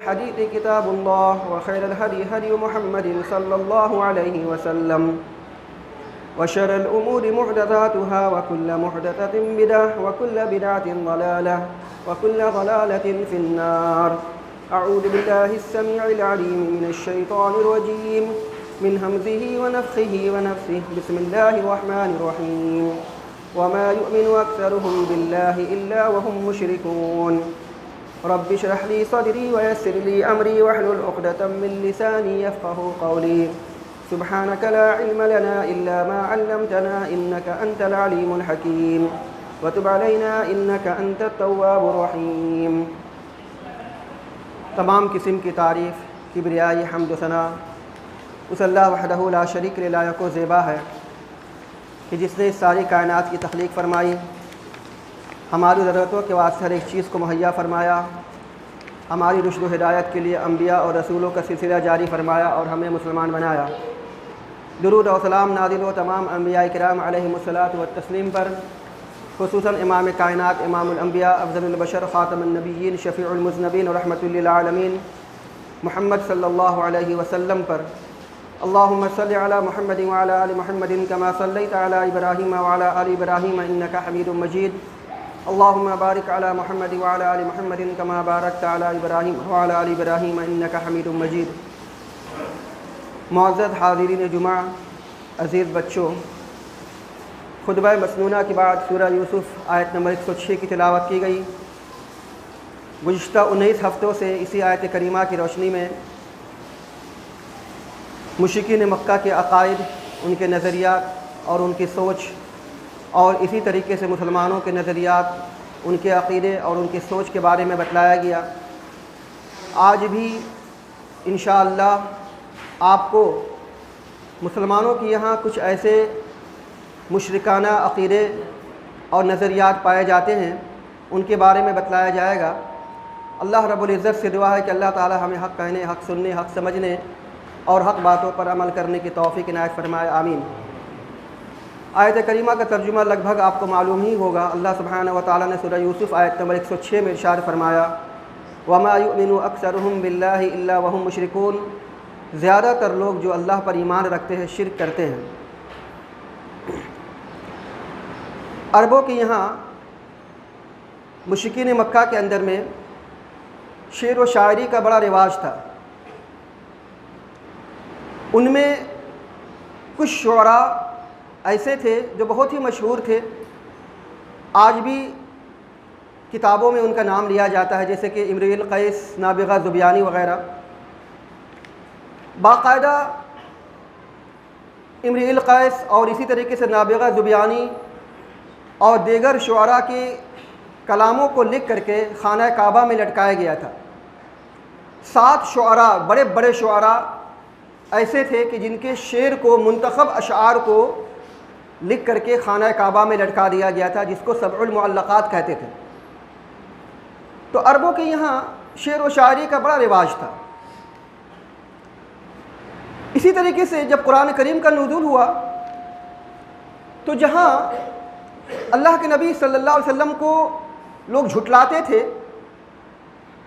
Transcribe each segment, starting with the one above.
الحديث كتاب الله وخير الهدي هدي محمد صلى الله عليه وسلم وشر الأمور محدثاتها وكل محدثة بدعة وكل بدعة ضلالة وكل ضلالة في النار. أعوذ بالله السميع العليم من الشيطان الرجيم من همزه ونفخه ونفثه. بسم الله الرحمن الرحيم. وما يؤمن أكثرهم بالله إلا وهم مشركون. رب اشرح لي صدري ويسر لي أمري واحلل عقدة من لساني يفقهوا قولي. سبحانك لا علم لنا إلا ما علمتنا إنك أنت العليم الحكيم وتب علينا إنك أنت التواب الرحيم. تمام قسم کی تعریف، کبریائی، حمد و ثنا اس اللہ وحدہ لا شریک لائق و زیبا ہے کہ جس نے ساری کائنات کی تخلیق فرمائی، ہماری ضرورتوں کے واسطے ہر ایک چیز کو مہیا فرمایا، ہماری رشد و ہدایت کے لیے انبیاء اور رسولوں کا سلسلہ جاری فرمایا اور ہمیں مسلمان بنایا. درود و سلام نازل ہو تمام انبیاء کرام علیہم الصلاۃ والتسلیم پر، خصوصاً امام کائنات، امام الانبیاء، افضل البشر، خاتم النبیین، شفیع المذنبین و رحمۃ للعالمین محمد صلی اللہ علیہ وسلم پر. اللہم صلی علی محمد وعلی آل محمد کما صلیت علی ابراہیم وعلی آل ابراہیم انک حمید مجید. اللہم بارک علی محمد وعلی آل محمد کما بارکت علی ابراہیم وعلی آل ابراہیم انک حمید مجید. معزز حاضرین جمعہ، عزیز بچوں، خطبہ مسنونہ کے بعد سورہ یوسف آیت نمبر 106 کی تلاوت کی گئی. گزشتہ 19 ہفتوں سے اسی آیت کریمہ کی روشنی میں مشرکین مکہ کے عقائد، ان کے نظریات اور ان کی سوچ، اور اسی طریقے سے مسلمانوں کے نظریات، ان کے عقیدے اور ان کی سوچ کے بارے میں بتلایا گیا. آج بھی انشاءاللہ آپ کو مسلمانوں کے یہاں کچھ ایسے مشرکانہ عقیدے اور نظریات پائے جاتے ہیں، ان کے بارے میں بتلایا جائے گا. اللہ رب العزت سے دعا ہے کہ اللہ تعالی ہمیں حق کہنے، حق سننے، حق سمجھنے اور حق باتوں پر عمل کرنے کی توفیق عنایت فرمائے، آمین. آیت کریمہ کا ترجمہ لگ بھگ آپ کو معلوم ہی ہوگا. اللہ سبحانہ و تعالیٰ نے سورہ یوسف آیت نمبر 106 میں ارشاد فرمایا، وَمَا يُؤْمِنُ أَكْثَرُهُم بِاللَّهِ إِلَّا وَهُم مُشْرِكُونَ. زیادہ تر لوگ جو اللہ پر ایمان رکھتے ہیں شرک کرتے ہیں. عربوں کے یہاں مشرکین مکہ کے اندر میں شعر و شاعری کا بڑا رواج تھا. ان میں کچھ شعراء ایسے تھے جو بہت ہی مشہور تھے، آج بھی کتابوں میں ان کا نام لیا جاتا ہے، جیسے کہ امرؤ القیس، نابغہ ذبیانی وغیرہ. باقاعدہ امرؤ القیس اور اسی طریقے سے نابغہ ذبیانی اور دیگر شعراء کے کلاموں کو لکھ کر کے خانہ کعبہ میں لٹکایا گیا تھا. 7 شعراء، بڑے بڑے شعراء ایسے تھے کہ جن کے شعر کو، منتخب اشعار کو لکھ کر کے خانہ کعبہ میں لٹکا دیا گیا تھا، جس کو سبع المعلقات کہتے تھے. تو عربوں کے یہاں شعر و شاعری کا بڑا رواج تھا. اسی طریقے سے جب قرآن کریم کا نزول ہوا تو جہاں اللہ کے نبی صلی اللہ علیہ وسلم کو لوگ جھٹلاتے تھے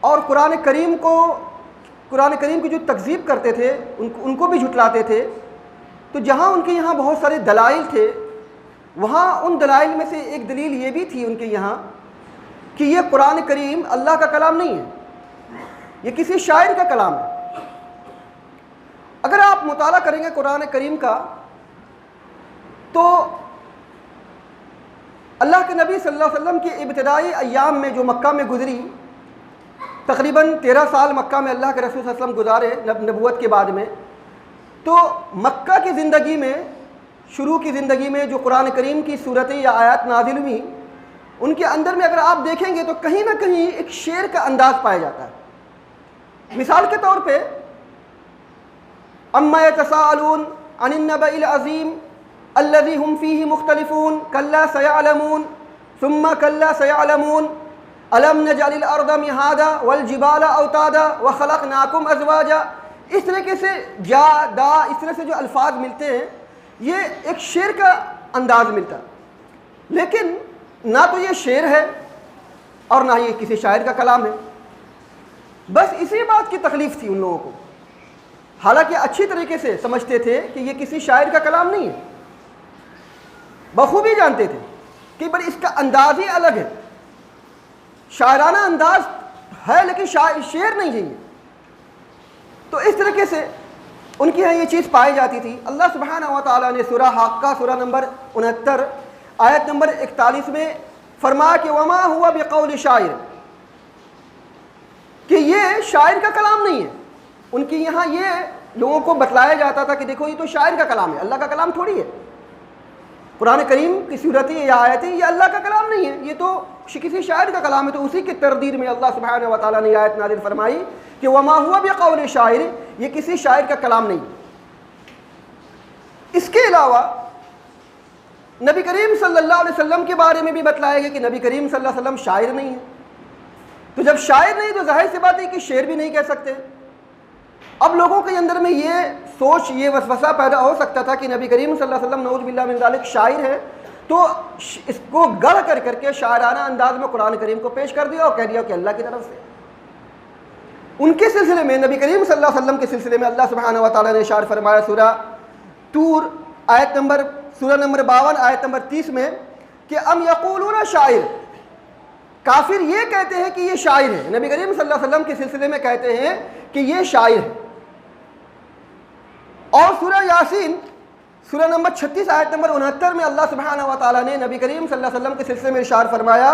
اور قرآن کریم کی جو تکذیب کرتے تھے ان کو بھی جھٹلاتے تھے، تو جہاں ان کے یہاں بہت سارے دلائل تھے، وہاں ان دلائل میں سے ایک دلیل یہ بھی تھی ان کے یہاں کہ یہ قرآن کریم اللہ کا کلام نہیں ہے، یہ کسی شاعر کا کلام ہے. اگر آپ مطالعہ کریں گے قرآن کریم کا تو اللہ کے نبی صلی اللہ علیہ وسلم کی ابتدائی ایام میں جو مکہ میں گزری، تقریباً 13 سال مکہ میں اللہ کے رسول صلی اللہ علیہ وسلم گزارے نبوت کے بعد میں، تو مکہ کی زندگی میں، شروع کی زندگی میں جو قرآن کریم کی صورتیں یا آیات نازل ہوئی، ان کے اندر میں اگر آپ دیکھیں گے تو کہیں نہ کہیں ایک شعر کا انداز پایا جاتا ہے. مثال کے طور پہ اما یتساءلون عن النبأ العظیم الذی هم فیہ مختلفون کلا سیعلمون ثم کلا سیعلمون الم نجعل الارض مہادا والجبال اوتادا وخلقناکم ازواجا. اس طریقے سے جا دا، اس طرح سے جو الفاظ ملتے ہیں یہ ایک شعر کا انداز ملتا، لیکن نہ تو یہ شعر ہے اور نہ یہ کسی شاعر کا کلام ہے. بس اسی بات کی تکلیف تھی ان لوگوں کو، حالانکہ اچھی طریقے سے سمجھتے تھے کہ یہ کسی شاعر کا کلام نہیں ہے، بخوبی جانتے تھے کہ بڑی اس کا انداز ہی الگ ہے، شاعرانہ انداز ہے لیکن شعر نہیں ہے یہ۔ تو اس طریقے سے ان کی یہاں یہ چیز پائی جاتی تھی۔ اللہ سبحانہ و تعالیٰ نے سورہ حاقہ سورہ نمبر 69 آیت نمبر 41 میں فرمایا کہ وما ہوا بقول شاعر، کہ یہ شاعر کا کلام نہیں ہے۔ ان کی یہاں یہ لوگوں کو بتلایا جاتا تھا کہ دیکھو یہ تو شاعر کا کلام ہے، اللہ کا کلام تھوڑی ہے، قرآن کریم کی صورتیں یا آیتیں یہ اللہ کا کلام نہیں ہے، یہ تو کسی شاعر کا کلام ہے۔ تو اسی کی تردید میں اللہ سبحانہ و تعالیٰ نے آیت نازل فرمائی کہ وما ہوا بقول شاعر، یہ کسی شاعر کا کلام نہیں۔ اس کے علاوہ نبی کریم صلی اللہ علیہ وسلم کے بارے میں بھی بتلایا گیا کہ نبی کریم صلی اللہ علیہ وسلم شاعر نہیں ہے۔ تو جب شاعر نہیں تو ظاہر سی بات ہے کہ شعر بھی نہیں کہہ سکتے۔ اب لوگوں کے اندر میں یہ سوچ، یہ وسوسہ پیدا ہو سکتا تھا کہ نبی کریم صلی اللہ علیہ وسلم نعوذ باللہ من ذالک شاعر ہے، تو اس کو گڑھ کر کے شاعرانہ انداز میں قرآن کریم کو پیش کر دیا اور کہہ دیا کہ اللہ کی طرف سے۔ ان کے سلسلے میں، نبی کریم صلی اللہ علیہ وسلم کے سلسلے میں اللہ سبحانہ و تعالیٰ نے ارشاد فرمایا سورہ طور سورہ نمبر 52 آیت نمبر 30 میں کہ ام یقولون شاعر، کافر یہ کہتے ہیں کہ یہ شاعر ہے، نبی کریم صلی اللہ علیہ وسلم کے سلسلے میں کہتے ہیں کہ یہ شاعر ہے۔ اور سورہ یاسین سورہ نمبر 36 آیت نمبر 69 میں اللہ سبحانہ و تعالیٰ نے نبی کریم صلی اللہ علیہ وسلم کے سلسلے میں ارشاد فرمایا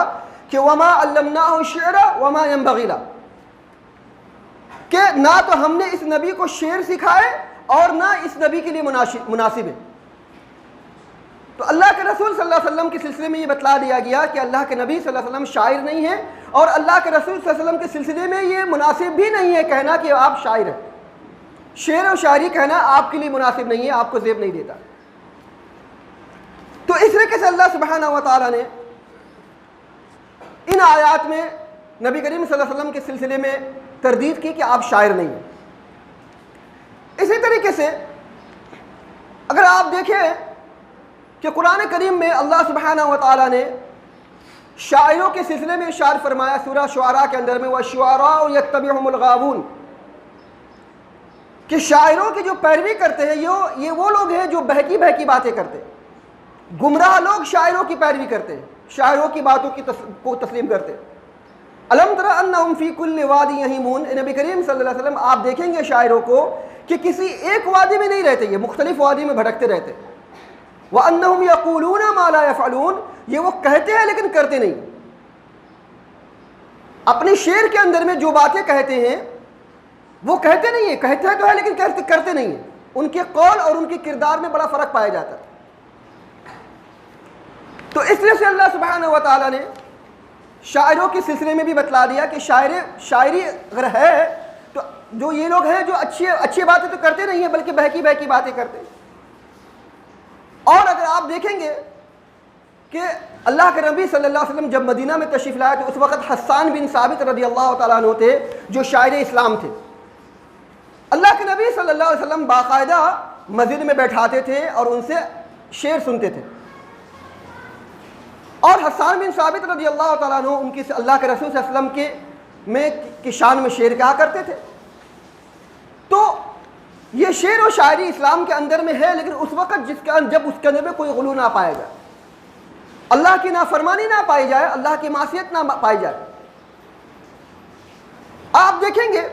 کہ وما علمناہ الشعر وما ينبغي له، کہ نہ تو ہم نے اس نبی کو شعر سکھائے اور نہ اس نبی کے لیے مناسب ہے۔ تو اللہ کے رسول صلی اللہ علیہ وسلم کے سلسلے میں یہ بتلا دیا گیا کہ اللہ کے نبی صلی اللہ علیہ وسلم شاعر نہیں ہے، اور اللہ کے رسول صلی اللہ علیہ وسلم کے سلسلے میں یہ مناسب بھی نہیں ہے کہنا کہ آپ شاعر ہیں۔ شعر و شاعری کہنا آپ کے لیے مناسب نہیں ہے، آپ کو زیب نہیں دیتا۔ تو اس طریقے سے اللہ سبحانہ و تعالیٰ نے ان آیات میں نبی کریم صلی اللہ علیہ وسلم کے سلسلے میں تردید کی کہ آپ شاعر نہیں ہیں۔ اسی طریقے سے اگر آپ دیکھیں کہ قرآن کریم میں اللہ سبحانہ و تعالیٰ نے شاعروں کے سلسلے میں ارشاد فرمایا سورہ شعراء کے اندر میں وَالشُّعَرَاءُ يَتَّبِعُهُمُ الْغَاوُونَ، کہ شاعروں کی جو پیروی کرتے ہیں یہ وہ لوگ ہیں جو بہکی باتیں کرتے ہیں، گمراہ لوگ شاعروں کی پیروی کرتے ہیں، شاعروں کی باتوں کو تسلیم کرتے ہیں۔ الم تر انہم فی کل وادی یہیمون، نبی کریم صلی اللہ علیہ وسلم آپ دیکھیں گے شاعروں کو کہ کسی ایک وادی میں نہیں رہتے، یہ مختلف وادی میں بھٹکتے رہتے۔ وانہم یقولون ما لا یفعلون، یہ وہ کہتے ہیں لیکن کرتے نہیں، اپنے شعر کے اندر میں جو باتیں کہتے ہیں وہ کہتے نہیں ہیں، کہتے تو ہے لیکن کرتے نہیں ہیں۔ ان کے قول اور ان کے کردار میں بڑا فرق پایا جاتا ہے۔ تو اس طرح سے اللہ سبحانہ و تعالیٰ نے شاعروں کے سلسلے میں بھی بتلا دیا کہ شاعری اگر ہے تو جو یہ لوگ ہیں جو اچھی باتیں تو کرتے نہیں ہیں بلکہ بہکی باتیں کرتے ہیں۔ اور اگر آپ دیکھیں گے کہ اللہ کے نبی صلی اللہ علیہ وسلم جب مدینہ میں تشریف لائے تو اس وقت حسان بن ثابت رضی اللہ تعالیٰ عنہ تھے جو شاعر اسلام تھے۔ اللہ کے نبی صلی اللہ علیہ وسلم باقاعدہ مسجد میں بیٹھاتے تھے اور ان سے شعر سنتے تھے، اور حسان بن ثابت رضی اللہ تعالیٰ عنہ ان کی اللہ کے رسول صلی اللہ علیہ وسلم کی شان میں شعر کہا کرتے تھے۔ تو یہ شعر و شاعری اسلام کے اندر میں ہے، لیکن اس وقت جب اس کے اندر میں کوئی غلو نہ پایا جائے، اللہ کی نافرمانی نہ پائی جائے، اللہ کی معصیت نہ پائی جائے۔ آپ دیکھیں گے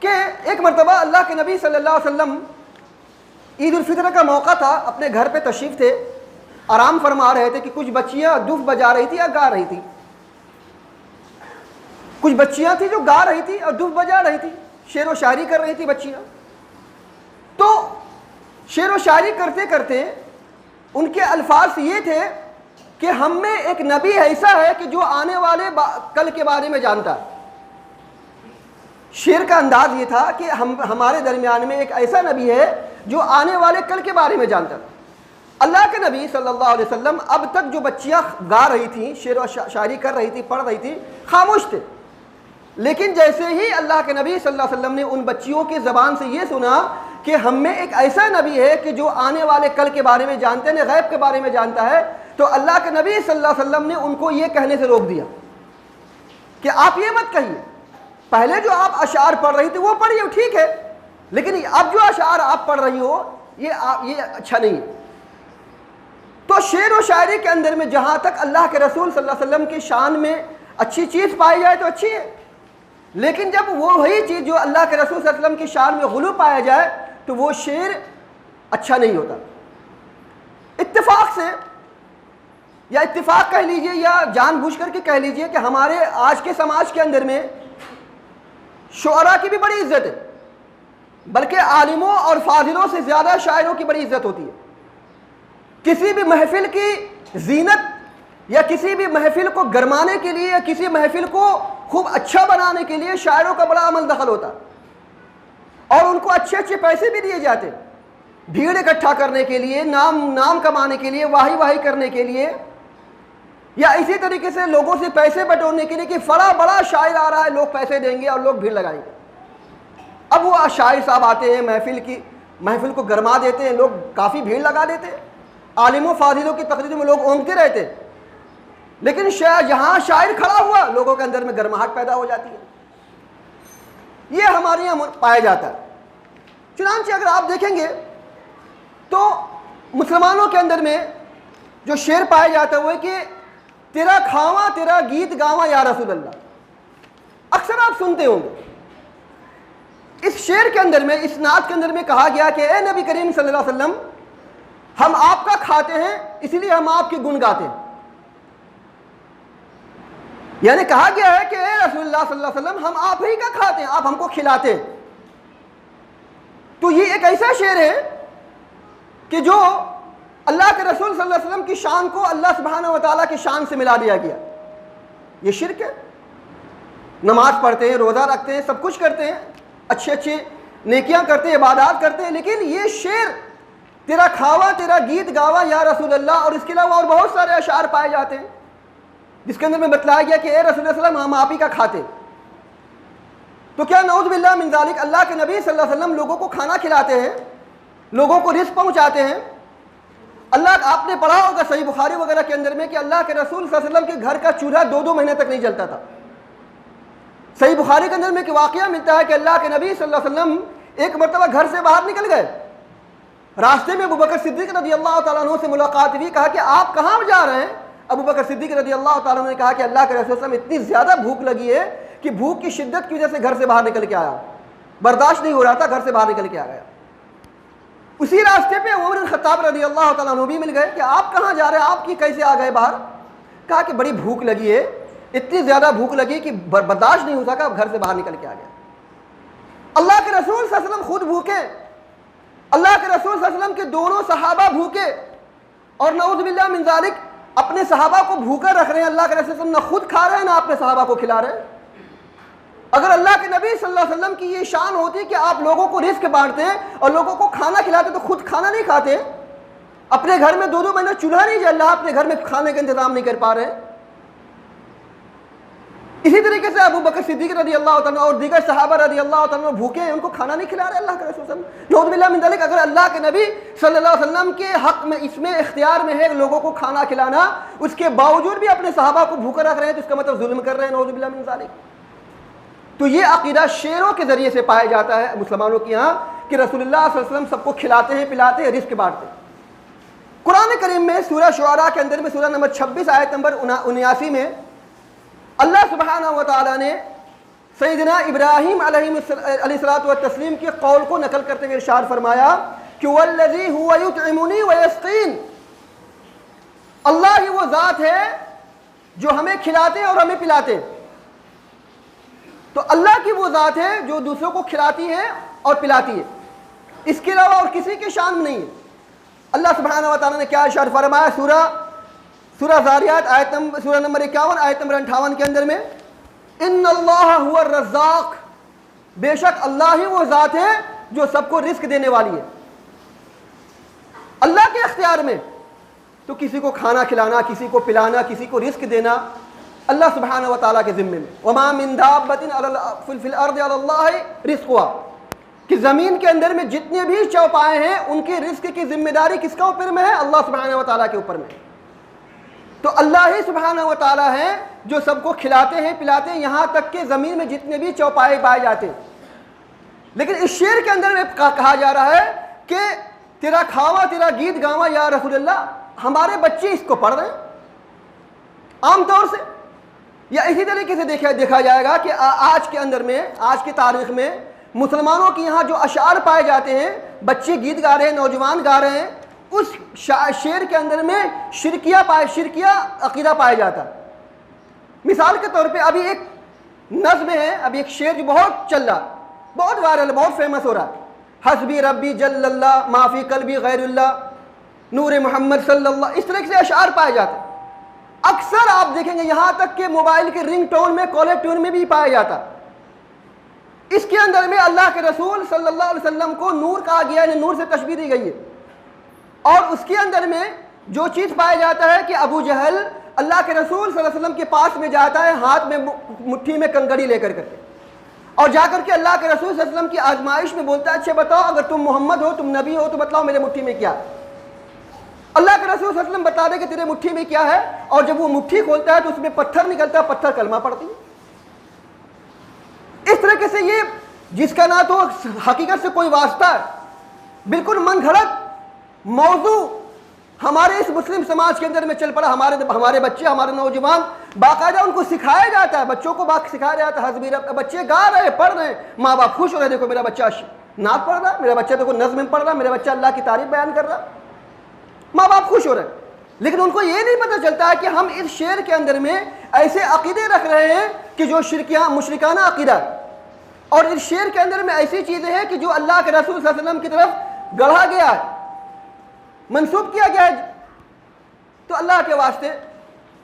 کہ ایک مرتبہ اللہ کے نبی صلی اللہ علیہ وسلم عید الفطر کا موقع تھا، اپنے گھر پہ تشریف تھے، آرام فرما رہے تھے کہ کچھ بچیاں دف بجا رہی تھی یا گا رہی تھی، کچھ بچیاں تھیں جو گا رہی تھی اور دف بجا رہی تھی، شعر و شاعری کر رہی تھی بچیاں۔ تو شعر و شاعری کرتے کرتے ان کے الفاظ یہ تھے کہ ہم میں ایک نبی ایسا ہے کہ جو آنے والے کل کے بارے میں جانتا ہے۔ شعر کا انداز یہ تھا کہ ہمارے درمیان میں ایک ایسا نبی ہے جو آنے والے کل کے بارے میں جانتا تھا۔ اللہ کے نبی صلی اللہ علیہ وسلم اب تک جو بچیاں گا رہی تھیں، شعر و شاعری کر رہی تھی، پڑھ رہی تھی، خاموش تھے، لیکن جیسے ہی اللہ کے نبی صلی اللہ علیہ وسلم نے ان بچیوں کی زبان سے یہ سنا کہ ہم میں ایک ایسا نبی ہے کہ جو آنے والے کل کے بارے میں جانتے ہیں، غیب کے بارے میں جانتا ہے، تو اللہ کے نبی صلی اللہ علیہ وسلم نے ان کو یہ کہنے سے روک دیا کہ آپ یہ مت کہیے پہلے جو آپ اشعار پڑھ رہی تھی وہ پڑھی ہو ٹھیک ہے، لیکن اب جو اشعار آپ پڑھ رہی ہو یہ اچھا نہیں ہے۔ تو شعر و شاعری کے اندر میں جہاں تک اللہ کے رسول صلی اللہ علیہ وسلم کی شان میں اچھی چیز پائی جائے تو اچھی ہے، لیکن جب وہی چیز جو اللہ کے رسول صلی اللہ علیہ وسلم کی شان میں غلو پایا جائے تو وہ شعر اچھا نہیں ہوتا۔ اتفاق سے یا اتفاق کہہ لیجئے یا جان بوجھ کر کے کہہ لیجئے کہ ہمارے آج کے سماج کے اندر میں شعراء کی بھی بڑی عزت ہے، بلکہ عالموں اور فاضلوں سے زیادہ شاعروں کی بڑی عزت ہوتی ہے۔ کسی بھی محفل کی زینت یا کسی بھی محفل کو گرمانے کے لیے یا کسی محفل کو خوب اچھا بنانے کے لیے شاعروں کا بڑا عمل دخل ہوتا اور ان کو اچھے اچھے پیسے بھی دیے جاتے، بھیڑ اکٹھا کرنے کے لیے، نام کمانے کے لیے، واہی کرنے کے لیے، یا اسی طریقے سے لوگوں سے پیسے بٹورنے کے لیے کہ فلاں بڑا شاعر آ رہا ہے، لوگ پیسے دیں گے اور لوگ بھیڑ لگائیں گے۔ اب وہ شاعر صاحب آتے ہیں، محفل کو گرما دیتے ہیں، لوگ کافی بھیڑ لگا دیتے ہیں، عالموں فاضلوں کی تقریر میں لوگ اونگتے رہتے ہیں، لیکن جہاں شاعر کھڑا ہوا لوگوں کے اندر میں گرماہٹ پیدا ہو جاتی ہے۔ یہ ہمارے یہاں پایا جاتا ہے۔ چنانچہ اگر آپ دیکھیں گے تو مسلمانوں کے اندر میں جو شعر پایا جاتا ہے وہ ہے کہ تیرا کھاواں تیرا گیت گاواں یا رسول اللہ۔ اکثر آپ سنتے ہوں گے اس شعر کے اندر میں، اس نعت کے اندر میں کہا گیا کہ اے نبی کریم صلی اللہ علیہ وسلم، ہم آپ کا کھاتے ہیں اس لیے ہم آپ کی گن گاتے ہیں۔ یعنی کہا گیا ہے کہ اے رسول اللہ صلی اللہ علیہ وسلم، ہم آپ ہی کا کھاتے ہیں، آپ ہم کو کھلاتے ہیں۔ تو یہ ایک ایسا شعر ہے کہ جو اللہ کے رسول صلی اللہ علیہ وسلم کی شان کو اللہ سبحانہ و تعالیٰ کی شان سے ملا دیا گیا۔ یہ شرک ہے۔ نماز پڑھتے ہیں، روزہ رکھتے ہیں، سب کچھ کرتے ہیں، اچھے اچھے نیکیاں کرتے ہیں، عبادات کرتے ہیں، لیکن یہ شعر تیرا کھاوا تیرا گیت گاوا یا رسول اللہ، اور اس کے علاوہ اور بہت سارے اشعار پائے جاتے ہیں جس کے اندر میں بتلایا گیا کہ اے رسول اللہ صلی اللہ علیہ وسلم، ہم آپ ہی کا کھاتے۔ تو کیا نعوذ باللہ من ذالک اللہ کے نبی صلی اللہ علیہ وسلم لوگوں کو کھانا کھلاتے ہیں، لوگوں کو رزق پہنچاتے ہیں؟ آپ نے پڑھا ہوگا صحیح بخاری وغیرہ کے اندر میں کہ اللہ کے رسول صلی اللہ علیہ وسلم کے گھر کا چولہا 2 مہینے تک نہیں جلتا تھا۔ صحیح بخاری کے اندر میں ایک واقعہ ملتا ہے کہ اللہ کے نبی صلی اللہ علیہ وسلم ایک مرتبہ گھر سے باہر نکل گئے، راستے میں ابوبکر صدیق رضی اللہ تعالیٰ عنہ سے ملاقات ہوئی، کہا کہ آپ کہاں جا رہے ہیں؟ ابوبکر صدیق رضی اللہ تعالیٰ عنہ نے کہا کہ اللہ کے رسول صلی اللہ علیہ وسلم اتنی زیادہ بھوک لگی ہے کہ بھوک کی شدت کی وجہ سے گھر سے باہر نکل کے آیا، برداشت نہیں ہو رہا تھا، گھر سے باہر نکل کے آ گیا۔ اسی راستے پہ عمر بن خطاب رضی اللہ تعالیٰ عنہ بھی مل گئے کہ آپ کہاں جا رہے ہیں، آپ کی کیسے آ گئے باہر؟ کہا کہ بڑی بھوک لگی ہے، اتنی زیادہ بھوک لگی کہ برداشت نہیں ہو سکا، گھر سے باہر نکل کے آ گیا۔ اللہ کے رسول صلی اللہ علیہ وسلم خود بھوکے، اللہ کے رسول صلی اللہ علیہ وسلم کے دونوں صحابہ بھوکے، اور نعوذ باللہ من ذالک اپنے صحابہ کو بھوکا رکھ رہے ہیں۔ اللہ کے رسول صلی اللہ علیہ وسلم نہ خود کھا رہے ہیں نہ اپنے صحابہ کو کھلا رہے ہیں۔ اگر اللہ کے نبی صلی اللہ علیہ وسلم کی یہ شان ہوتی کہ آپ لوگوں کو رزق بانٹتے اور لوگوں کو کھانا کھلاتے تو خود کھانا نہیں کھاتے، اپنے گھر میں 2 مہینے چولہا نہیں جل رہا، اپنے گھر میں کھانے کا انتظام نہیں کر پا رہے۔ اسی طریقے سے ابو بکر صدیق رضی اللہ تعالیٰ اور دیگر صحابہ رضی اللہ تعالیٰ بھوکے ہیں، ان کو کھانا نہیں کھلا رہے اللہ کے رسول صلی اللہ علیہ وسلم۔ نعوذ باللہ من ذلک اگر اللہ کے نبی صلی اللہ علیہ وسلم کے حق میں اس میں اختیار میں ہے لوگوں کو کھانا کھلانا، اس کے باوجود بھی اپنے صحابہ کو بھوکا رکھ رہے ہیں تو اس کا مطلب ظلم کر رہے ہیں، نعوذ باللہ من ذلک۔ تو یہ عقیدہ شعروں کے ذریعے سے پایا جاتا ہے مسلمانوں کے یہاں کہ رسول اللہ صلی اللہ علیہ وسلم سب کو کھلاتے ہیں، پلاتے ہیں، رزق بانٹتے ہیں۔ قرآن کریم میں سورہ شعراء کے اندر میں سورہ نمبر 26 آیت نمبر 79 میں اللہ سبحانہ و تعالیٰ نے سیدنا ابراہیم علیہ الصلوۃ والتسلیم کے قول کو نقل کرتے ہوئے ارشاد فرمایا کہ والذی هو یطعمنی ویسقین، اللہ ہی وہ ذات ہے جو ہمیں کھلاتے اور ہمیں پلاتے ہیں۔ تو اللہ کی وہ ذات ہے جو دوسروں کو کھلاتی ہے اور پلاتی ہے، اس کے علاوہ اور کسی کے شان میں نہیں ہے۔ اللہ سبحانہ و تعالیٰ نے کیا ارشاد فرمایا سورہ ذاریات سورہ نمبر 51 آیت نمبر 58 کے اندر میں ان اللہ هو الرزاق، بے شک اللہ ہی وہ ذات ہے جو سب کو رزق دینے والی ہے۔ اللہ کے اختیار میں تو کسی کو کھانا کھلانا، کسی کو پلانا، کسی کو رزق دینا اللہ سبحانہ و تعالیٰ کے ذمے میں۔ وما من دابۃ فی الارض علی اللہ رزقها، کہ زمین کے اندر میں جتنے بھی چوپائے ہیں ان کے رزق کی ذمہ داری کس کے اوپر میں ہے؟ اللہ سبحانہ و تعالیٰ کے اوپر میں۔ تو اللہ ہی سبحانہ و تعالیٰ ہے جو سب کو کھلاتے ہیں پلاتے ہیں، یہاں تک کہ زمین میں جتنے بھی چوپائے پائے جاتے ہیں۔ لیکن اس شعر کے اندر میں کہا جا رہا ہے کہ تیرا کھاوا تیرا گیت گاواں یا رسول اللہ، ہمارے بچے اس کو پڑھ رہے ہیں عام طور سے۔ یا اسی طریقے سے دیکھا جائے گا کہ آج کے اندر میں، آج کی تاریخ میں مسلمانوں کے یہاں جو اشعار پائے جاتے ہیں، بچے گیت گا رہے ہیں، نوجوان گا رہے ہیں، اس شعر کے اندر میں شرکیہ عقیدہ پایا جاتا ہے۔ مثال کے طور پہ ابھی ایک نظم ہے، ابھی ایک شعر جو بہت چل رہا، بہت وائرل، بہت فیمس ہو رہا ہے، حسبی ربی جل اللہ ما فی قلبی غیر اللہ نور محمد صلی اللہ، اس طرح سے اشعار پائے جاتے ہیں۔ اکثر آپ دیکھیں گے یہاں تک کہ موبائل کے رنگ ٹون میں، کالر ٹون میں بھی پایا جاتا۔ اس کے اندر میں اللہ کے رسول صلی اللہ علیہ وسلم کو نور کہا گیا ہے، نور سے تشبیہ دی گئی ہے، اور اس کے اندر میں جو چیز پایا جاتا ہے کہ ابو جہل اللہ کے رسول صلی اللہ علیہ وسلم کے پاس میں جاتا ہے ہاتھ میں مٹھی میں کنگڑی لے کر کے، اور جا کر کے اللہ کے رسول صلی اللہ علیہ وسلم کی آزمائش میں بولتا ہے اچھا بتاؤ اگر تم محمد ہو، تم نبی ہو، تو بتلاؤ میرے مٹھی میں کیا ہے۔ اللہ کے رسول صلی اللہ علیہ وسلم بتا دے کہ تیرے مٹھی میں کیا ہے، اور جب وہ مٹھی کھولتا ہے تو اس میں پتھر نکلتا ہے، پتھر کلمہ پڑھتی ہے۔ اس طریقے سے یہ جس کا نہ تو حقیقت سے کوئی واسطہ ہے، بالکل من گھڑت موضوع ہمارے اس مسلم سماج کے اندر میں چل پڑا۔ ہمارے بچے، ہمارے نوجوان، باقاعدہ ان کو سکھایا جاتا ہے، بچوں کو سکھایا جاتا ہے حسبی رب، بچے گا رہے ہیں، پڑھ رہے ہیں، ماں باپ خوش ہو رہے ہیں، دیکھو میرا بچہ نعت پڑھ رہا ہے، میرا بچہ دیکھو نظم پڑھ رہا ہے، میرا بچہ اللہ کی تعریف بیان کر رہا ہے، ماں باپ خوش ہو رہے ہیں۔ لیکن ان کو یہ نہیں پتہ چلتا ہے کہ ہم اس شعر کے اندر میں ایسے عقیدے رکھ رہے ہیں کہ جو مشرکانہ عقیدہ ہے، اور اس شعر کے اندر میں ایسی چیزیں ہیں کہ جو اللہ کے رسول صلی اللہ علیہ وسلم کی طرف گڑھا گیا ہے، منسوب کیا گیا ہے۔ تو اللہ کے واسطے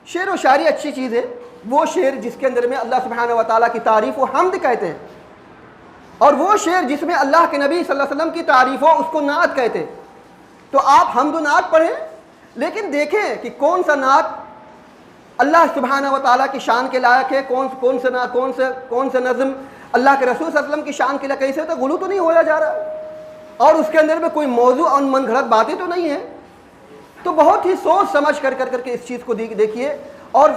شعر و شاعری اچھی چیز ہے، وہ شعر جس کے اندر میں اللہ سبحانہ و تعالیٰ کی تعریف و حمد کہتے ہیں، اور وہ شعر جس میں اللہ کے نبی صلی اللہ علیہ وسلم کی تعریف ہو اس کو نعت کہتے ہیں۔ تو آپ حمد و نعت پڑھیں، لیکن دیکھیں کہ کون سا نعت اللہ سبحانہ و تعالیٰ کی شان کے لائق ہے، کون سا نظم اللہ کے رسول صلی اللہ علیہ وسلم کی شان کے لائق، کیسے ہوتا ہے، غلو تو نہیں ہوا جا رہا، اور اس کے اندر میں کوئی موضوع اور من گھڑت باتیں تو نہیں ہیں۔ تو بہت ہی سوچ سمجھ کر کے اس چیز کو دیکھیے۔ اور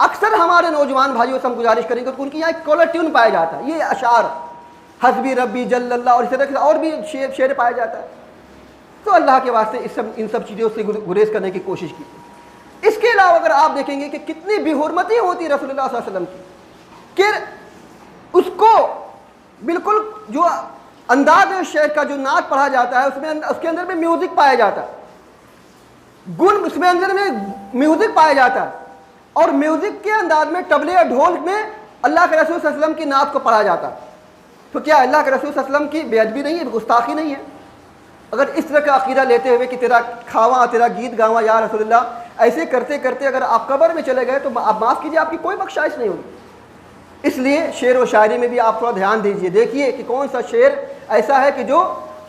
اکثر ہمارے نوجوان بھائیوں سے ہم گزارش کریں گے کہ ان کی یہاں ایک کالر ٹیون پایا جاتا ہے، یہ اشعار حسبی ربی جل اللہ، اور اس طرح سے اور بھی شعر پایا جاتا ہے۔ تو اللہ کے واسطے ان سب چیزوں سے گریز کرنے کی کوشش کی۔ اس کے علاوہ اگر آپ دیکھیں گے کہ کتنی بے حرمتی ہوتی رسول اللہ صلی اللہ علیہ وسلم کی، کہ اس کو بالکل جو انداز شعر کا جو نعت پڑھا جاتا ہے اس کے اندر میں میوزک پایا جاتا ہے، اس میں اندر میں میوزک پایا جاتا ہے، اور میوزک کے انداز میں طبلے اور ڈھول میں اللہ کے رسول صلی اللہ علیہ وسلم کی نعت کو پڑھا جاتا ہے۔ تو کیا اللہ کے رسول صلی اللہ علیہ وسلم کی بے ادبی نہیں ہے، گستاخی نہیں ہے؟ اگر اس طرح کا عقیدہ لیتے ہوئے کہ تیرا کھاواں تیرا گیت گاواں یا رسول اللہ، ایسے کرتے کرتے اگر آپ قبر میں چلے گئے تو آپ معاف کیجیے، آپ کی کوئی بخشائش نہیں ہوگی۔ اس لیے شعر و شاعری میں بھی آپ تھوڑا دھیان دیجیے، دیکھیے کہ کون سا شعر ایسا ہے کہ جو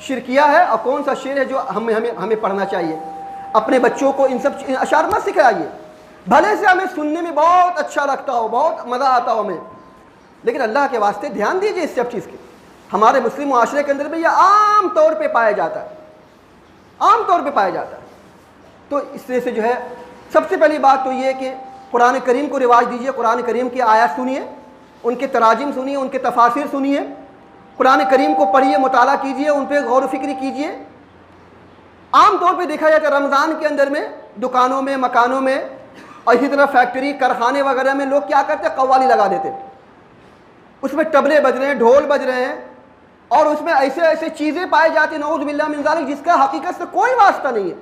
شرکیہ ہے، اور کون سا شعر ہے جو ہمیں پڑھنا چاہیے۔ اپنے بچوں کو ان سب اشعار مت سکھائیے، بھلے سے ہمیں سننے میں بہت اچھا لگتا ہو، بہت مزہ آتا ہو ہمیں، لیکن اللہ کے واسطے دھیان دیجیے اس سب چیز کے۔ ہمارے مسلم معاشرے کے اندر بھی یہ عام طور پہ پایا جاتا ہے، عام طور پہ پایا جاتا ہے۔ تو اس طرح سے جو ہے سب سے پہلی بات تو یہ کہ قرآن کریم کو رواج دیجیے، قرآن کریم کی آیات سنیے، ان کے تراجم سنیے، ان کے تفاسیر سنیے، قرآن کریم کو پڑھیے، مطالعہ کیجیے، ان پہ غور و فکر کیجیے۔ عام طور پہ دیکھا جاتا ہے رمضان کے اندر میں دکانوں میں، مکانوں میں، اور اسی طرح فیکٹری کارخانے وغیرہ میں لوگ کیا کرتے ہیں، قوالی لگا دیتے ہیں، اس میں طبلے بج رہے ہیں، ڈھول بج رہے ہیں، اور اس میں ایسے چیزیں پائی جاتی ہیں نعوذ باللہ من ذالک جس کا حقیقت سے کوئی واسطہ نہیں ہے،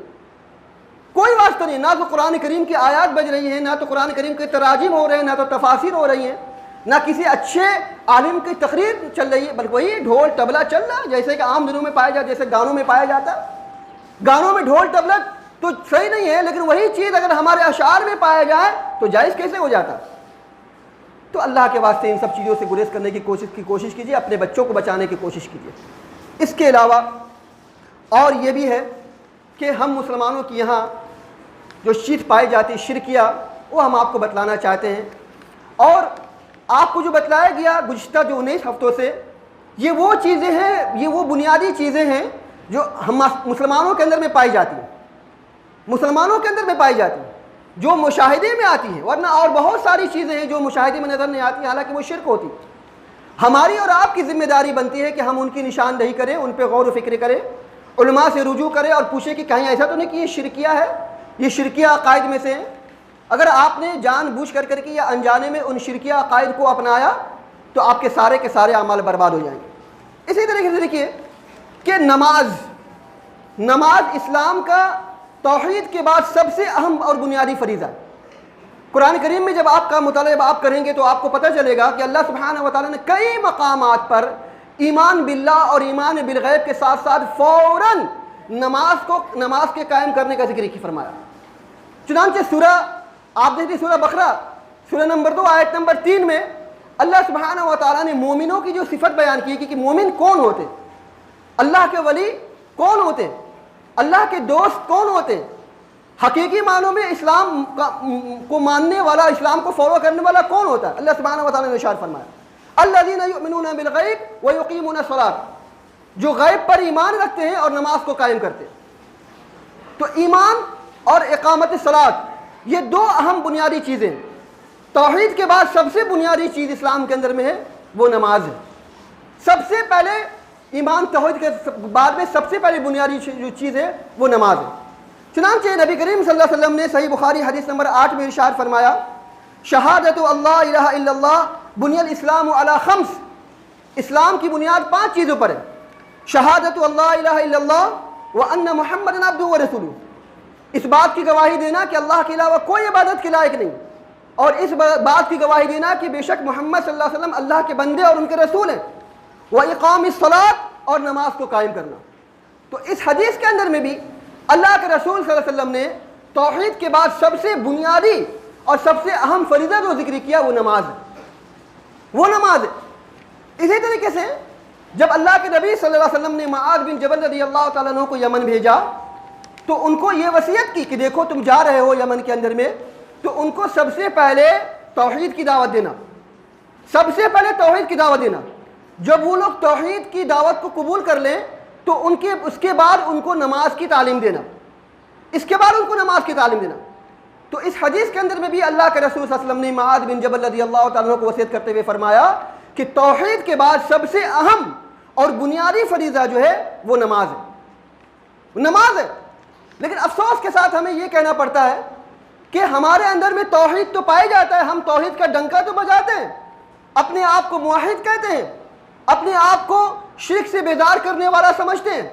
کوئی واسطہ نہیں، نہ تو قرآن کریم کی آیات بج رہی ہیں، نہ تو قرآن کریم کے تراجم ہو رہے ہیں، نہ تو تفاسیر ہو رہی ہیں، نہ کسی اچھے عالم کی تقریر چل رہی ہے، بلکہ وہی ڈھول طبلہ چل رہا ہے جیسے کہ عام دنوں میں پایا جاتا، جیسے گانوں میں پایا جاتا ہے۔ گانوں میں ڈھول طبلہ تو صحیح نہیں ہے، لیکن وہی چیز اگر ہمارے اشعار میں پایا جائے تو جائز کیسے ہو جاتا؟ تو اللہ کے واسطے ان سب چیزوں سے گریز کرنے کی کوشش کیجیے، اپنے بچوں کو بچانے کی کوشش کیجیے۔ اس کے علاوہ اور یہ بھی ہے کہ ہم مسلمانوں کی یہاں جو چیز پائی جاتی ہے شرکیہ، وہ ہم آپ کو بتلانا چاہتے ہیں، اور آپ کو جو بتلایا گیا گزشتہ جو 19 ہفتوں سے، یہ وہ چیزیں ہیں، یہ وہ بنیادی چیزیں ہیں جو ہم مسلمانوں کے اندر میں پائی جاتی ہیں، مسلمانوں کے اندر میں پائی جاتی ہیں۔ جو مشاہدے میں آتی ہیں، ورنہ اور بہت ساری چیزیں ہیں جو مشاہدے میں نظر نہیں آتی، حالانکہ وہ شرک ہوتی۔ ہماری اور آپ کی ذمہ داری بنتی ہے کہ ہم ان کی نشاندہی کریں، ان پہ غور و فکر کریں، علماء سے رجوع کریں اور پوچھیں کہ کہیں ایسا تو نہیں کہ یہ شرکیہ ہے، یہ شرکیہ عقائد میں سے ہیں۔ اگر آپ نے جان بوجھ کر کے یا انجانے میں ان شرکیہ عقائد کو اپنایا تو آپ کے سارے اعمال برباد ہو جائیں گے۔ اسی طریقے سے دیکھیے کہ نماز اسلام کا توحید کے بعد سب سے اہم اور بنیادی فریضہ ہے۔ قرآن کریم میں جب آپ کا مطالعہ آپ کریں گے تو آپ کو پتہ چلے گا کہ اللہ سبحانہ و تعالیٰ نے کئی مقامات پر ایمان باللہ اور ایمان بالغیب کے ساتھ ساتھ فوراً نماز کے قائم کرنے کا ذکر کی فرمایا۔ چنانچہ سورہ آپ دیکھیں سورہ بقرہ سورہ نمبر 2 آیت نمبر 3 میں اللہ سبحانہ و تعالیٰ نے مومنوں کی جو صفت بیان کی کہ مومن کون ہوتے، اللہ کے ولی کون ہوتے، اللہ کے دوست کون ہوتے، حقیقی معنوں میں اسلام کو ماننے والا، اسلام کو فالو کرنے والا کون ہوتا ہے۔ اللہ سبحانہ و تعالیٰ نے ارشاد فرمایا الذین یؤمنون بالغیب ویقیمون الصلاۃ، جو غیب پر ایمان رکھتے ہیں اور نماز کو قائم کرتے ہیں۔ تو ایمان اور اقامت الصلاۃ یہ دو اہم بنیادی چیزیں، توحید کے بعد سب سے بنیادی چیز اسلام کے اندر میں ہے وہ نماز ہے۔ سب سے پہلے ایمان توحید کے بعد میں سب سے پہلے بنیادی جو چیز ہے وہ نماز ہے۔ چنانچہ نبی کریم صلی اللہ علیہ وسلم نے صحیح بخاری حدیث نمبر 8 میں ارشاد فرمایا شہادت اللہ الہ الا اللہ بنی الاسلام علی خمس، اسلام کی بنیاد 5 چیزوں پر ہے۔ شہادت اللہ الہ الا اللہ وان محمد عبدہ ورسولہ، اس بات کی گواہی دینا کہ اللہ کے علاوہ کوئی عبادت کے لائق نہیں، اور اس بات کی گواہی دینا کہ بے شک محمد صلی اللہ علیہ وسلم اللہ کے بندے اور ان کے رسول ہیں، وإقام الصلاۃ، اور نماز کو قائم کرنا۔ تو اس حدیث کے اندر میں بھی اللہ کے رسول صلی اللہ علیہ وسلم نے توحید کے بعد سب سے بنیادی اور سب سے اہم فریضہ جو ذکر کیا وہ نماز ہے، وہ نماز ہے۔ اسی طریقے سے جب اللہ کے نبی صلی اللہ علیہ وسلم نے معاذ بن جبل رضی اللہ تعالیٰ عنہ کو یمن بھیجا تو ان کو یہ وصیت کی کہ دیکھو تم جا رہے ہو یمن کے اندر میں، تو ان کو سب سے پہلے توحید کی دعوت دینا، سب سے پہلے توحید کی دعوت دینا۔ جب وہ لوگ توحید کی دعوت کو قبول کر لیں تو اس کے بعد ان کو نماز کی تعلیم دینا، اس کے بعد ان کو نماز کی تعلیم دینا۔ تو اس حدیث کے اندر میں بھی اللہ کے رسول صلی اللہ علیہ وسلم نے معاذ بن جبل رضی اللہ تعالیٰ عنہ کو وصیت کرتے ہوئے فرمایا کہ توحید کے بعد سب سے اہم اور بنیادی فریضہ جو ہے وہ نماز ہے، نماز ہے۔ لیکن افسوس کے ساتھ ہمیں یہ کہنا پڑتا ہے کہ ہمارے اندر میں توحید تو پایا جاتا ہے، ہم توحید کا ڈنکا تو بجاتے ہیں، اپنے آپ کو موحد کہتے ہیں، اپنے آپ کو شرک سے بیزار کرنے والا سمجھتے ہیں،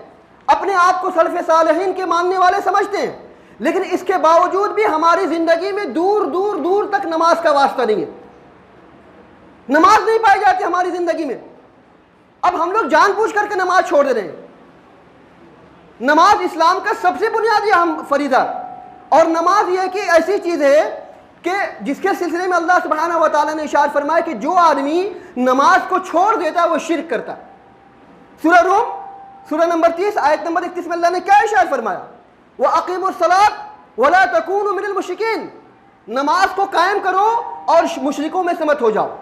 اپنے آپ کو سلف صالحین کے ماننے والے سمجھتے ہیں، لیکن اس کے باوجود بھی ہماری زندگی میں دور دور دور تک نماز کا واسطہ نہیں ہے، نماز نہیں پائی جاتی ہماری زندگی میں۔ اب ہم لوگ جان بوجھ کر کے نماز چھوڑ دے رہے ہیں۔ نماز اسلام کا سب سے بنیادی اہم فریضہ، اور نماز یہ کہ ایسی چیز ہے کہ جس کے سلسلے میں اللہ سبحانہ و تعالیٰ نے ارشاد فرمایا کہ جو آدمی نماز کو چھوڑ دیتا ہے وہ شرک کرتا ہے۔ سورہ روم سورہ نمبر 30 آیت نمبر 31 میں اللہ نے کیا ارشاد فرمایا وَأَقِیمُوا الصَّلَاةَ وَلَا تَكُونُوا مِنَ الْمُشْرِکِینَ، نماز کو قائم کرو اور مشرکوں میں سے مت ہو جاؤ۔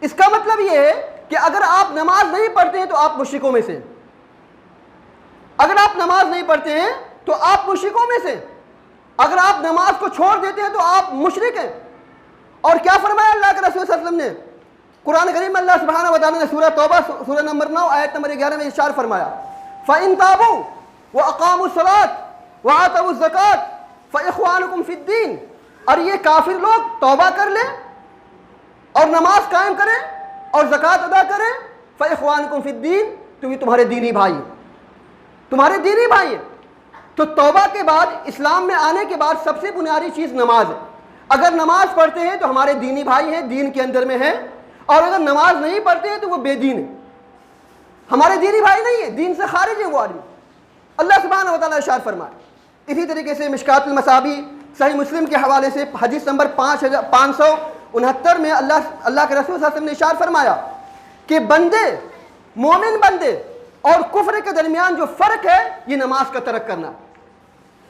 اس کا مطلب یہ ہے کہ اگر آپ نماز نہیں پڑھتے ہیں تو آپ مشرکوں میں سے، اگر آپ نماز نہیں پڑھتے ہیں تو آپ مشرکوں میں سے، اگر آپ نماز کو چھوڑ دیتے ہیں تو آپ مشرک ہیں۔ اور کیا فرمایا اللہ کے رسول صلی اللہ علیہ وسلم نے قرآن کریم میں؟ اللہ سبحانہ و تعالیٰ نے سورہ توبہ سورہ نمبر 9 آیت نمبر 11 میں ارشاد فرمایا فَإِن تَابُوا وَأَقَامُوا الصَّلَاةَ وَآتَوُا الزَّكَاةَ فَإِخْوَانُكُمْ فِي الدِّينِ، اور یہ کافر لوگ توبہ کر لیں اور نماز قائم کریں اور زکوٰۃ ادا کریں، فَإِخْوَانُكُمْ فِي الدِّينِ، تو یہ تمہارے دینی بھائی ہیں، تمہارے دینی بھائی ہیں۔ تو توبہ کے بعد اسلام میں آنے کے بعد سب سے بنیادی چیز نماز ہے۔ اگر نماز پڑھتے ہیں تو ہمارے دینی بھائی ہیں، دین کے اندر میں ہیں، اور اگر نماز نہیں پڑھتے ہیں تو وہ بے دین ہیں، ہمارے دینی بھائی نہیں ہیں، دین سے خارج ہیں وہ آدمی۔ اللہ سبحانہ و تعالیٰ ارشاد فرمائے۔ اسی طریقے سے مشکات المصابیح صحیح مسلم کے حوالے سے حدیث نمبر 569 میں اللہ کے رسول صلی اللہ علیہ وسلم نے ارشاد فرمایا کہ بندے، مومن بندے اور کفر کے درمیان جو فرق ہے یہ نماز کا ترک کرنا،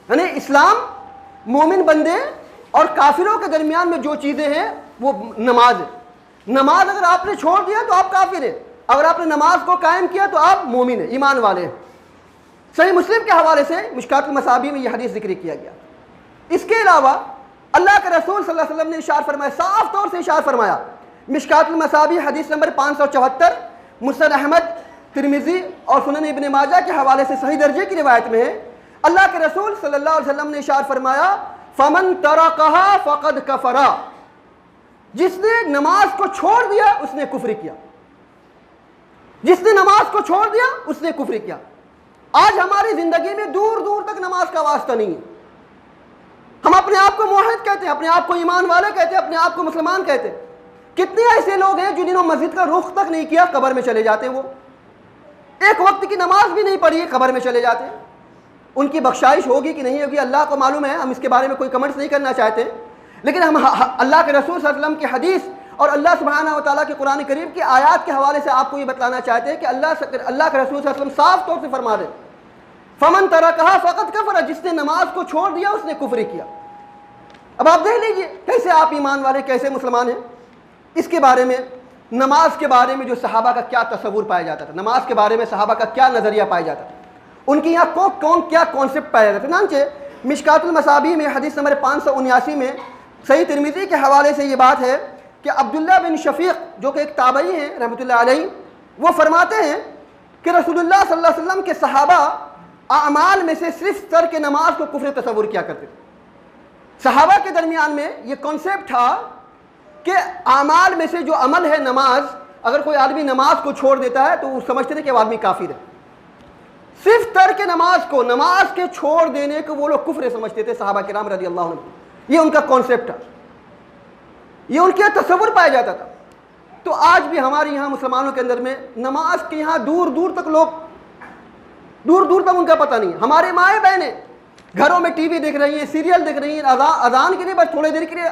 یعنی اسلام مومن بندے اور کافروں کے درمیان میں جو چیزیں ہیں وہ نماز ہے۔ نماز اگر آپ نے چھوڑ دیا تو آپ کافر ہیں، اگر آپ نے نماز کو قائم کیا تو آپ مومن ہیں، ایمان والے ہیں۔ صحیح مسلم کے حوالے سے مشکات المصابیح میں یہ حدیث ذکر کیا گیا۔ اس کے علاوہ اللہ کے رسول صلی اللہ علیہ وسلم نے ارشاد فرمایا، صاف طور سے ارشاد فرمایا، مشکات المصابیح حدیث نمبر 574، مسند احمد، ترمذی اور سنن ابن ماجہ کے حوالے سے صحیح درجے کی روایت میں ہے، اللہ کے رسول صلی اللہ علیہ وسلم نے ارشاد فرمایا فمن ترکھا فقد کفر، جس نے نماز کو چھوڑ دیا اس نے کفر کیا، جس نے نماز کو چھوڑ دیا اس نے کفر کیا۔ آج ہماری زندگی میں دور دور تک نماز کا واسطہ نہیں ہے، ہم اپنے آپ کو موحد کہتے ہیں، اپنے آپ کو ایمان والے کہتے ہیں، اپنے آپ کو مسلمان کہتے ہیں۔ کتنے ایسے لوگ ہیں جنہوں نے مسجد کا رخ تک نہیں کیا، قبر میں چلے جاتے ہیں، وہ ایک وقت کی نماز بھی نہیں پڑھی، قبر میں چلے جاتے ہیں۔ ان کی بخشائش ہوگی کہ نہیں ہوگی اللہ کو معلوم ہے، ہم اس کے بارے میں کوئی کمنٹس نہیں کرنا چاہتے، لیکن ہم اللہ کے رسول صلی اللہ علیہ وسلم کی حدیث اور اللہ سبحانہ و تعالیٰ کے قرآن کریم کی آیات کے حوالے سے آپ کو یہ بتلانا چاہتے ہیں کہ اللہ کے رسول صلی اللہ علیہ وسلم صاف طور سے فرما دے فمن ترکھا فقد کفر، جس نے نماز کو چھوڑ دیا اس نے کفر کیا۔ اب آپ دیکھ لیجئے کیسے آپ ایمان والے، کیسے مسلمان ہیں۔ اس کے بارے میں، نماز کے بارے میں جو صحابہ کا کیا تصور پایا جاتا تھا، نماز کے بارے میں صحابہ کا کیا نظریہ پایا جاتا تھا، ان کی یہاں کون کیا کانسیپٹ پایا جاتا ہے۔ چنانچہ مشکات المصابیح میں حدیث نمبر 579 میں صحیح ترمذی کے حوالے سے یہ بات ہے کہ عبداللہ بن شفیق جو کہ ایک تابعی ہیں رحمۃ اللہ علیہ، وہ فرماتے ہیں کہ رسول اللہ صلی اللہ علیہ وسلم کے صحابہ اعمال میں سے صرف ترک نماز کو کفر تصور کیا کرتے تھے۔ صحابہ کے درمیان میں یہ کانسیپٹ تھا کہ اعمال میں سے جو عمل ہے نماز، اگر کوئی آدمی نماز کو چھوڑ دیتا ہے تو وہ سمجھتے تھے کہ وہ آدمی کافر ہے۔ صرف ترک نماز کو، نماز کے چھوڑ دینے کو وہ لوگ کفر سمجھتے تھے صحابہ کرام رضی اللہ عنہ، یہ ان کا کانسیپٹ تھا، یہ ان کا تصور پایا جاتا تھا۔ تو آج بھی ہمارے یہاں مسلمانوں کے اندر میں نماز کے یہاں دور دور تک ان کا پتہ نہیں ہے۔ ہمارے مائیں بہنیں گھروں میں ٹی وی دیکھ رہی ہیں، سیریل دیکھ رہی ہیں، اذان کے لیے بس تھوڑے دیر کے لیے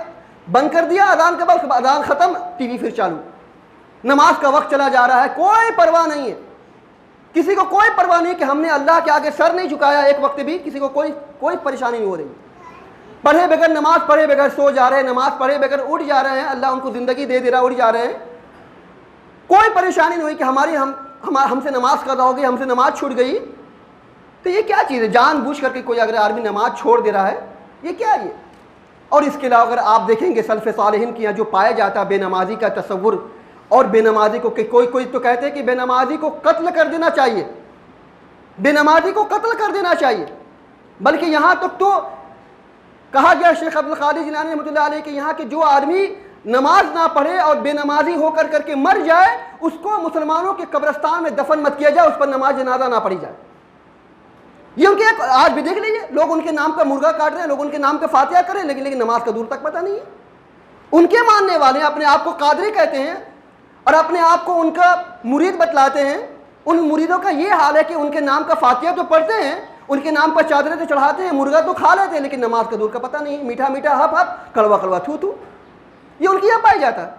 بند کر دیا، اذان کے بعد اذان ختم، ٹی وی پھر چالو، نماز کا وقت چلا جا رہا ہے، کوئی پرواہ نہیں ہے، کسی کو کوئی پرواہ نہیں کہ ہم نے اللہ کے آگے سر نہیں جھکایا ایک وقت بھی، کسی کو کوئی پریشانی نہیں ہو رہی۔ پڑھے بغیر، نماز پڑھے بغیر سو جا رہے ہیں، نماز پڑھے بغیر اٹھ جا رہے ہیں، اللہ ان کو زندگی دے رہا، اٹھ جا رہے ہیں، کوئی پریشانی نہیں ہوئی کہ ہم سے نماز قضا ہو گئی، ہم سے نماز چھوٹ گئی۔ تو یہ کیا چیز ہے؟ جان بوجھ کر کے کوئی اگر آدمی نماز چھوڑ دے رہا ہے، یہ کیا ہے یہ؟ اور اس کے علاوہ اگر آپ دیکھیں گے سلف صالحین کی یہاں جو پایا جاتا بے نمازی کا تصور، اور بے نمازی کو کوئی تو کہتے ہیں کہ بے نمازی کو قتل کر دینا چاہیے، بے نمازی کو قتل کر دینا چاہیے، بلکہ یہاں تک تو کہا گیا شیخ عبد القادر جیلانی رحمۃ اللہ علیہ کہ یہاں کہ جو آدمی نماز نہ پڑھے اور بے نمازی ہو کر کے مر جائے، اس کو مسلمانوں کے قبرستان میں دفن مت کیا جائے، اس پر نماز جنازہ نہ پڑھی جائے۔ یہ ان کے آج بھی دیکھ لیجیے، لوگ ان کے نام کا مرغا کاٹ رہے ہیں، لوگ ان کے نام کا فاتحہ کریں، لیکن نماز کا دور تک پتہ نہیں ہے۔ ان کے ماننے والے اپنے آپ کو قادری کہتے ہیں اور اپنے آپ کو ان کا مرید بتلاتے ہیں، ان مریدوں کا یہ حال ہے کہ ان کے نام کا فاتحہ تو پڑھتے ہیں، ان کے نام پر چادریں تو چڑھاتے ہیں، مرغا تو کھا لیتے ہیں، لیکن نماز کا دور کا پتہ نہیں، میٹھا میٹھا ہپ ہپ، کڑوا کڑوا تھو تھو، یہ ان کے یہاں پایا جاتا ہے۔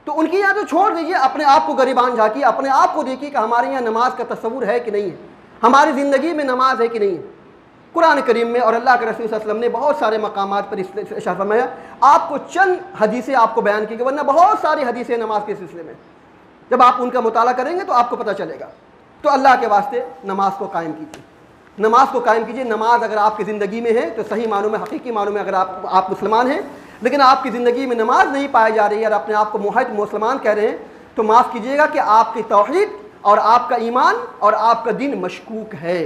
تو ان کے یہاں تو چھوڑ دیجیے، اپنے آپ کو گریبان جھانکیے، اپنے آپ کو دیکھیے کہ ہمارے یہاں نماز کا تصور ہے کہ نہیں ہے، ہماری زندگی میں نماز ہے کہ نہیں ہے۔ قرآن کریم میں اور اللہ کے رسول صلی اللہ علیہ وسلم نے بہت سارے مقامات پر ارشاد فرمایا، آپ کو چند حدیثیں آپ کو بیان کی گئی، ورنہ بہت ساری حدیثیں نماز کے سلسلے میں، جب آپ ان کا مطالعہ کریں گے تو آپ کو پتہ چلے گا۔ تو اللہ کے واسطے نماز کو قائم کیجیے، نماز کو قائم کیجیے۔ نماز اگر آپ کی زندگی میں ہے تو صحیح معنوں میں، حقیقی معنوں میں اگر آپ مسلمان ہیں، لیکن آپ کی زندگی میں نماز نہیں پائی جا رہی ہے اور اپنے آپ کو موحد مسلمان کہہ رہے ہیں، تو معاف کیجیے گا کہ آپ کی توحید اور آپ کا ایمان اور آپ کا دین مشکوک ہے،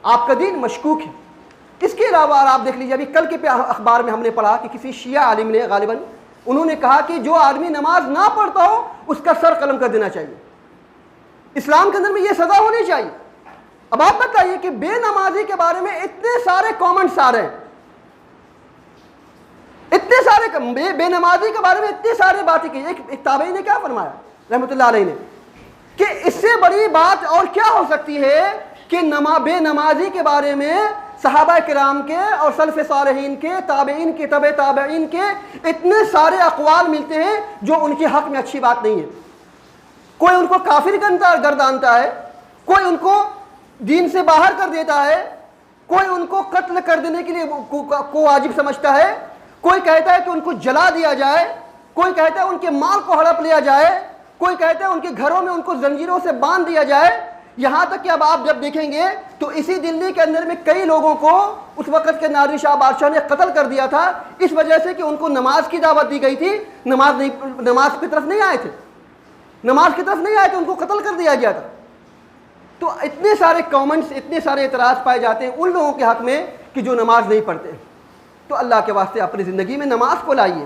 آپ کا دین مشکوک ہے۔ اس کے علاوہ آپ دیکھ لیجیے، ابھی کل کے اخبار میں ہم نے پڑھا کہ کسی شیعہ عالم نے غالباً انہوں نے کہا کہ جو آدمی نماز نہ پڑھتا ہو اس کا سر قلم کر دینا چاہیے، اسلام کے اندر میں یہ سزا ہونی چاہیے۔ اب آپ بتائیے کہ بے نمازی کے بارے میں اتنے سارے کامنٹس آ رہے ہیں، اتنے سارے بے نمازی کے بارے میں اتنی ساری باتیں کی۔ ایک تابعی نے کیا فرمایا رحمۃ اللہ علیہ نے کہ اس سے بڑی بات اور کیا ہو سکتی ہے کہ بے نمازی کے بارے میں صحابہ کرام کے اور سلف صالحین کے، تابعین کے، تبع تابعین کے اتنے سارے اقوال ملتے ہیں جو ان کے حق میں اچھی بات نہیں ہے۔ کوئی ان کو کافر گردانتا ہے، کوئی ان کو دین سے باہر کر دیتا ہے، کوئی ان کو قتل کر دینے کے لیے کو واجب سمجھتا ہے، کوئی کہتا ہے کہ ان کو جلا دیا جائے، کوئی کہتا ہے ان کے مال کو ہڑپ لیا جائے، کوئی کہتا ہے ان کے گھروں میں ان کو زنجیروں سے باندھ دیا جائے۔ یہاں تک کہ اب آپ جب دیکھیں گے تو اسی دلی کے اندر میں کئی لوگوں کو اس وقت کے نادر شاہ بادشاہ نے قتل کر دیا تھا، اس وجہ سے کہ ان کو نماز کی دعوت دی گئی تھی، نماز کی طرف نہیں آئے تھے، ان کو قتل کر دیا گیا تھا۔ تو اتنے سارے کامنٹس، اتنے سارے اعتراض پائے جاتے ہیں ان لوگوں کے حق میں کہ جو نماز نہیں پڑھتے۔ تو اللہ کے واسطے اپنی زندگی میں نماز کو لائیے۔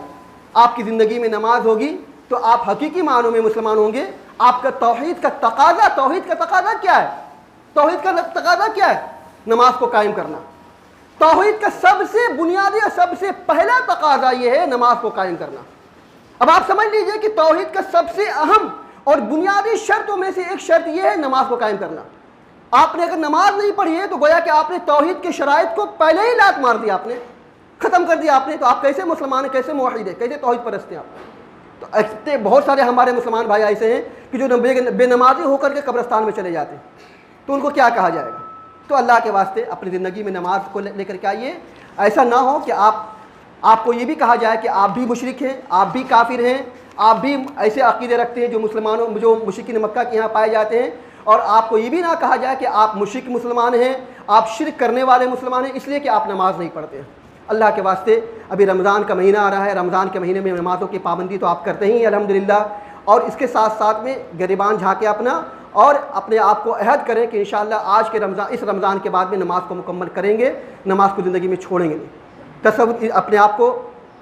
آپ کی زندگی میں نماز ہوگی تو آپ حقیقی معنوں میں مسلمان ہوں گے۔ آپ کا توحید کا تقاضا کیا ہے؟ نماز کو قائم کرنا۔ توحید کا سب سے بنیادی اور سب سے پہلا تقاضا یہ ہے نماز کو قائم کرنا۔ اب آپ سمجھ لیجئے کہ توحید کا سب سے اہم اور بنیادی شرطوں میں سے ایک شرط یہ ہے نماز کو قائم کرنا۔ آپ نے اگر نماز نہیں پڑھی ہے تو گویا کہ آپ نے توحید کے شرائط کو پہلے ہی لات مار دیا، آپ نے ختم کر دیا آپ نے۔ تو آپ کیسے مسلمان ہیں، کیسے موحد ہیں، کیسے توحید پرست ہیں آپ؟ تو بہت سارے ہمارے مسلمان بھائی ایسے ہیں کہ جو بے نمازی ہو کر کے قبرستان میں چلے جاتے ہیں، تو ان کو کیا کہا جائے گا؟ تو اللہ کے واسطے اپنی زندگی میں نماز کو لے کر کے آئیے۔ ایسا نہ ہو کہ آپ کو یہ بھی کہا جائے کہ آپ بھی مشرک ہیں، آپ بھی کافر ہیں، آپ بھی ایسے عقیدے رکھتے ہیں جو مشرکین مکہ کے یہاں پائے جاتے ہیں، اور آپ کو یہ بھی نہ کہا جائے کہ آپ مشرک مسلمان ہیں، آپ شرک کرنے والے مسلمان ہیں اس لیے کہ آپ نماز نہیں پڑھتے ہیں۔ اللہ کے واسطے ابھی رمضان کا مہینہ آ رہا ہے، رمضان کے مہینے میں نمازوں کی پابندی تو آپ کرتے ہی الحمدللہ، اور اس کے ساتھ ساتھ میں گریبان جھانکے اپنا اور اپنے آپ کو عہد کریں کہ انشاءاللہ اس رمضان کے بعد میں نماز کو مکمل کریں گے، نماز کو زندگی میں چھوڑیں گے نہیں۔ تصور اپنے آپ کو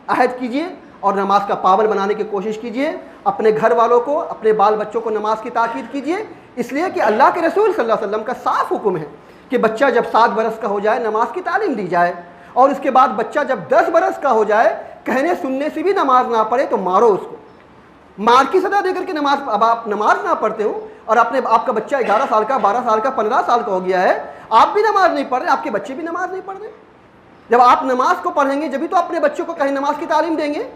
عہد کیجئے اور نماز کا پابند بنانے کی کوشش کیجئے، اپنے گھر والوں کو، اپنے بال بچوں کو نماز کی تاکید کیجئے، اس لیے کہ اللہ کے رسول صلی اللہ علیہ وسلم کا صاف حکم ہے کہ بچہ جب 7 برس کا ہو جائے نماز کی تعلیم دی جائے، اور اس کے بعد بچہ جب 10 برس کا ہو جائے کہنے سننے سے بھی نماز نہ پڑھے تو مارو اس کو، مار کی سزا دے کر کے نماز، اب آپ نماز نہ پڑھتے ہو اور آپ کا بچہ 11 سال کا، 12 سال کا، 15 سال کا ہو گیا ہے، آپ بھی نماز نہیں پڑھ رہے، آپ کے بچے بھی نماز نہیں پڑھ رہے۔ جب آپ نماز کو پڑھیں گے جبھی تو اپنے بچوں کو کہیں نماز کی تعلیم دیں گے۔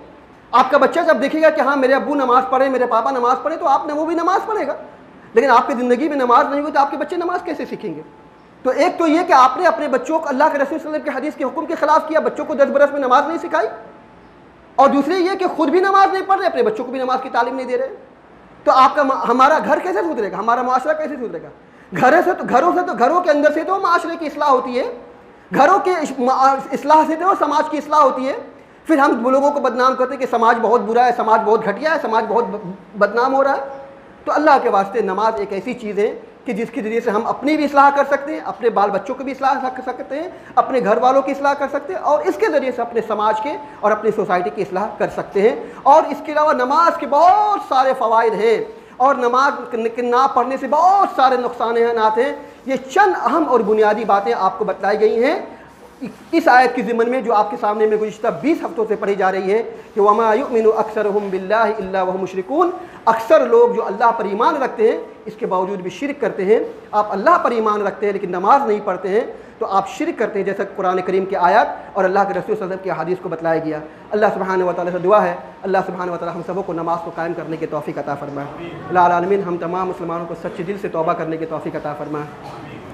آپ کا بچہ جب دیکھے گا کہ ہاں میرے ابو نماز پڑھے، میرے پاپا نماز پڑھے، تو وہ بھی نماز پڑھے گا۔ لیکن آپ کی زندگی میں نماز نہیں ہوئی تو آپ کے بچے نماز کیسے سیکھیں گے؟ تو ایک تو یہ کہ آپ نے اپنے بچوں کو اللہ کے رسول صلی اللہ علیہ وسلم کے حدیث کے حکم کے خلاف کیا، بچوں کو 10 برس میں نماز نہیں سکھائی، اور دوسری یہ کہ خود بھی نماز نہیں پڑھ رہے، اپنے بچوں کو بھی نماز کی تعلیم نہیں دے رہے۔ تو ہمارا گھر کیسے سدھرے گا؟ ہمارا معاشرہ کیسے سدھرے گا؟ گھروں کے اندر سے تو معاشرے کی اصلاح ہوتی ہے، گھروں کے اصلاح سے تو سماج کی اصلاح ہوتی ہے۔ پھر ہم لوگوں کو بدنام کرتے ہیں کہ سماج بہت برا ہے، سماج بہت گھٹیا ہے، سماج بہت بدنام ہو رہا ہے۔ تو اللہ کے واسطے نماز ایک ایسی چیز ہے کہ جس کے ذریعے سے ہم اپنی بھی اصلاح کر سکتے ہیں، اپنے بال بچوں کی بھی اصلاح کر سکتے ہیں، اپنے گھر والوں کی اصلاح کر سکتے ہیں، اور اس کے ذریعے سے اپنے سماج کے اور اپنی سوسائٹی کی اصلاح کر سکتے ہیں۔ اور اس کے علاوہ نماز کے بہت سارے فوائد ہیں، اور نماز نہ پڑھنے سے بہت سارے نقصانات ہیں۔ یہ چند اہم اور بنیادی باتیں آپ کو بتلائی گئی ہیں اس آیت کی ضمن میں جو آپ کے سامنے میں گزشتہ 20 ہفتوں سے پڑھی جا رہی ہے کہ وَمَا يُؤْمِنُ أَكْثَرُهُمْ بِاللَّهِ إِلَّا وَهُمْ مُشْرِكُونَ۔ اکثر لوگ جو اللہ پر ایمان رکھتے ہیں اس کے باوجود بھی شرک کرتے ہیں۔ آپ اللہ پر ایمان رکھتے ہیں لیکن نماز نہیں پڑھتے ہیں تو آپ شرک کرتے ہیں، جیسا قرآن کریم کی آیات اور اللہ کے رسول صلی اللہ علیہ وسلم کی حدیث کو بتلایا گیا۔ اللہ سبحانہ و تعالیٰ سے دعا ہے اللہ سبحانہ و تعالیٰ ہم سبوں کو نماز کو قائم کرنے کی توفیق عطا فرمائے۔ اللہ العالمین ہم تمام مسلمانوں کو سچے دل سے توبہ کرنے کی توفیق عطا فرمائے۔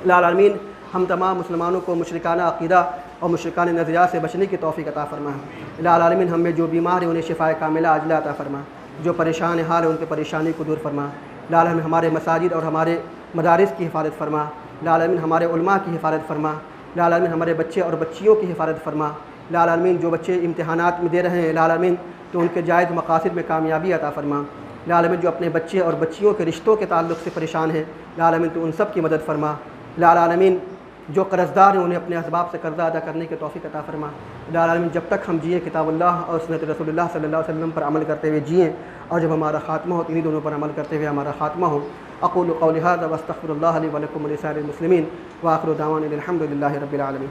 اللہ العالمین ہم تمام مسلمانوں کو مشرکانہ عقیدہ اور مشرکانہ نظریات سے بچنے کی توفیق عطا فرمائے۔ اللہ العالمین ہم میں جو بیمار ہیں انہیں شفائے کاملہ عاجلہ عطا فرما، جو پریشان حال ہیں ان کی پریشانی کو دور فرما۔ اللہ العالمین ہمارے مساجد اور ہمارے مدارس کی حفاظت فرما۔ اللہ العالمین ہمارے علماء کی حفاظت فرما۔ اللہ العالمین ہمارے بچے اور بچیوں کی حفاظت فرما۔ اللہ العالمین جو بچے امتحانات میں دے رہے ہیں اللہ العالمین تو ان کے جائز مقاصد میں کامیابی عطا فرما۔ اللہ العالمین جو اپنے بچے اور بچیوں کے رشتوں کے تعلق سے پریشان ہیں اللہ العالمین تو ان سب کی مدد فرما۔ اللہ العالمین جو قرض دار ہیں انہیں اپنے اسباب سے قرضہ ادا کرنے کی توفیق عطا فرما۔ اللہ العالمین جب تک ہم جئیں کتاب اللہ اور سنت رسول اللہ صلی اللہ علیہ وسلم پر عمل کرتے ہوئے جئیں، اور جب ہمارا خاتمہ ہو انہی دونوں پر عمل کرتے ہوئے ہمارا خاتمہ ہو۔ اقول قولی ھذا واستغفر اللہ لی ولکم ولسائر المسلمین وآخر دعوانا الحمد للہ رب العالمین۔